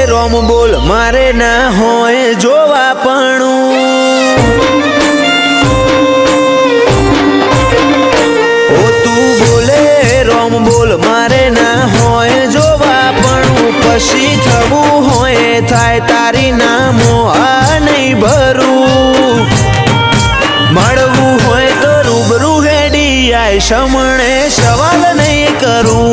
રોમ બોલ મારે ના હોય જોવાપણું ઓ તું બોલે રોમ બોલ મારે ના હોય જોવાપણું પછી થવું હોય થાય તારી નામો આ નહીં ભરું મળવું હોય તો રૂબરૂ હેડી આય સમણે સવાલ નહીં કરું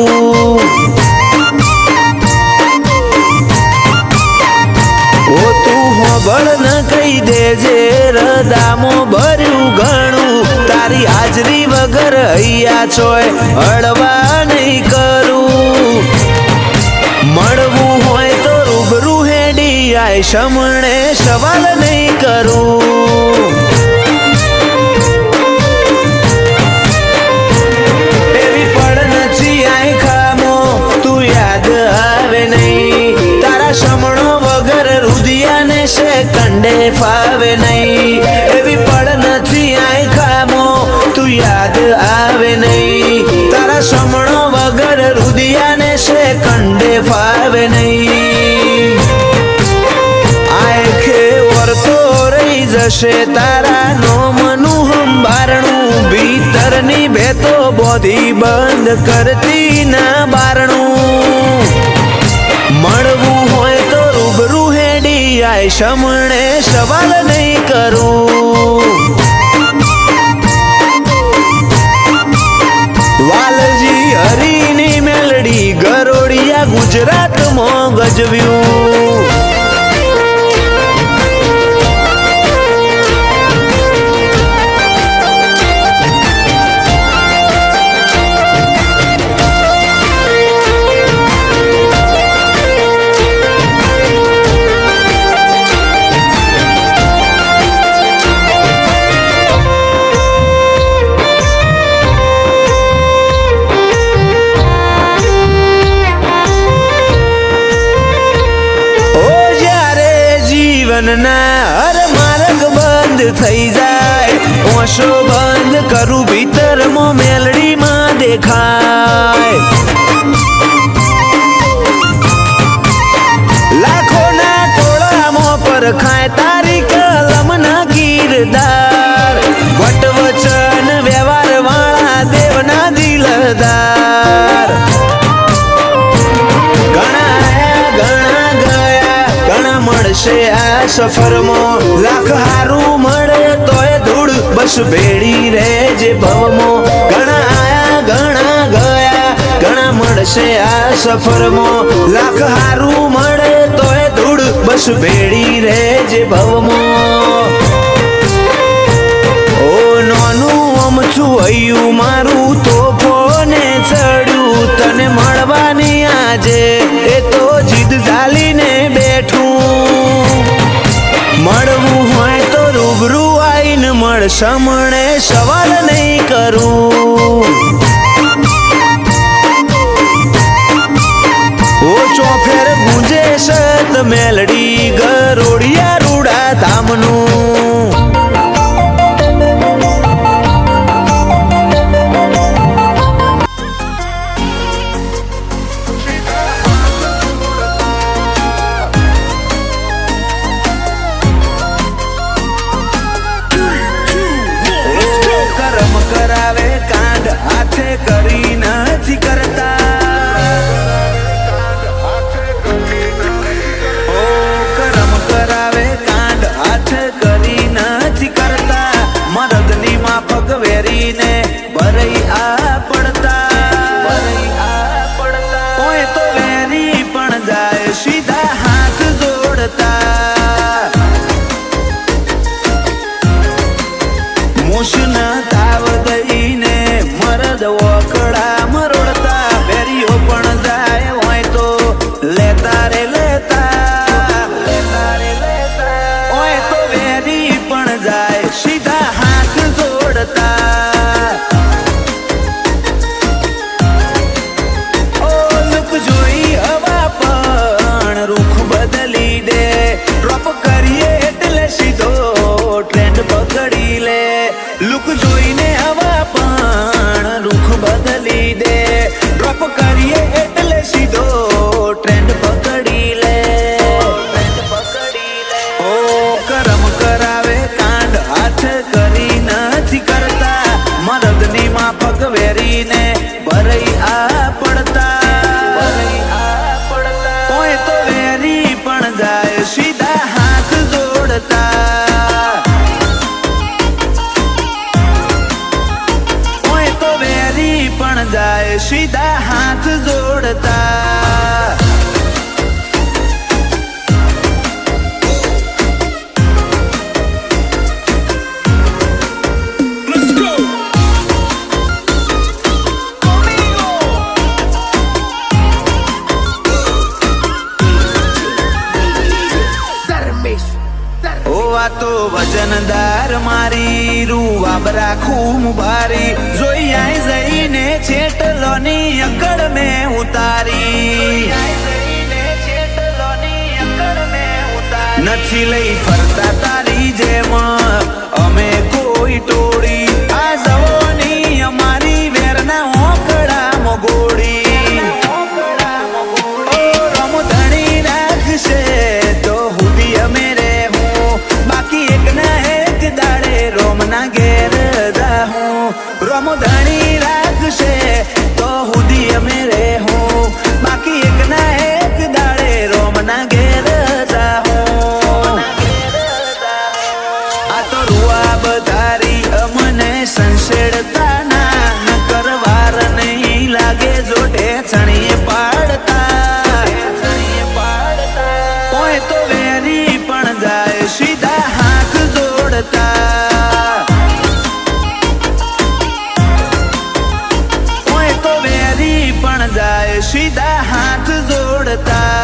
ઓ તું હોબળ ન કહી દેજે રદામો ભર્યું ઘણું તારી હાજરી વગર હૈયા ચોય હળવા નહીં કરું મળવું હોય તો રૂબરૂ હેડી આય સમણે સવાલ નહીં કરું એવી પડ નથી આય ખામો તું યાદ આવે નહીં તારા સમણો વગર રુધિયાને સેકંડે ફાવે નહીં એવી પડ નથી આય ખામો તું યાદ આવે નહીં તારા સમણો વગર રુધિયાને સેકંડે ફાવે નહીં આંખે વરતો રહી જશે તારા નોમનું હંબારણું ભીતરની ભેતો બોધી બંધ કરતી ના બારણું મળવું હોય તો રૂબરૂ હેડી આય સમણે સવાલ નહીં કરું વાલજી હરીની મેલડી ગરોડિયા ગુજરાતમાં ગજવ્યું હર માર્ગ બંધ થઈ જાય ઓશો બંધ કરું ભીતરમાં મેલડીમાં દેખાય લાખોના ટોળામાં પરખાય તારી કલમના કીરદાર વટવચન વ્યવહાર વાળા દેવના દિલદાર મળશે આ સફરમાં લાખ હારું મળે તોય ધૂળ બસ ભેડી રહેજે ભવમાં ઘણા આયા ઘણા ગયા ઘણા મળશે આ સફરમાં લાખ હારું મળે તોય ધૂળ બસ ભેડી રહેજે ભવમાં ઓ નાનું અમથું હૈયું મારું તોફોને ચડ્યું તને મળવાની આજે એ તો જીદ ઝાલીને બેઠું મળવું હોય તો રૂબરૂ આઈને મળ સમણે સવાલ નહીં કરું ઓ ચોફેર ગુંજે સત મેલડી ગરોડિયા રૂડા ધામનું કરાવે કાંડ હાથે કરી નથી કરતા ઓ કરમ કરાવે કાંડ હાથે કરી નથી કરતા મરદની માફક વેરીને ભરઈ આ પડતા ઓય તો વેરી પણ જાય સીધા હાથ જોડતા મુશના તાવ દઈને મરદ વખડા હાથ જોડતા. તો વજનદાર મારી રૂવાબ રાખું ભારી જોઈ આઈ જઈને છેટલોની અકડ મેં ઉતારી. નથી લઈ ફરતા તારી જેમ અમે કોઈ ટોળી આ જવાની અમારી વેરના ઓકડા ગોળી. રમધણી રાખશે તો હુદી અમે રોમના ઘેર જાહું. રમધણી રાખશે તો હુદી અમે રહેવું બાકી એક ના એક દાડે રોમના ઘેર જાહું. આ તો રૂઆબ તારી અમને સંસેડતા ના ન કરવાર નહીં લાગે જોડે છણીએ પાડતા. ઓય તો વેરી પણ જાય સીધા હાથ જોડતા. સીધા હાથ જોડતા.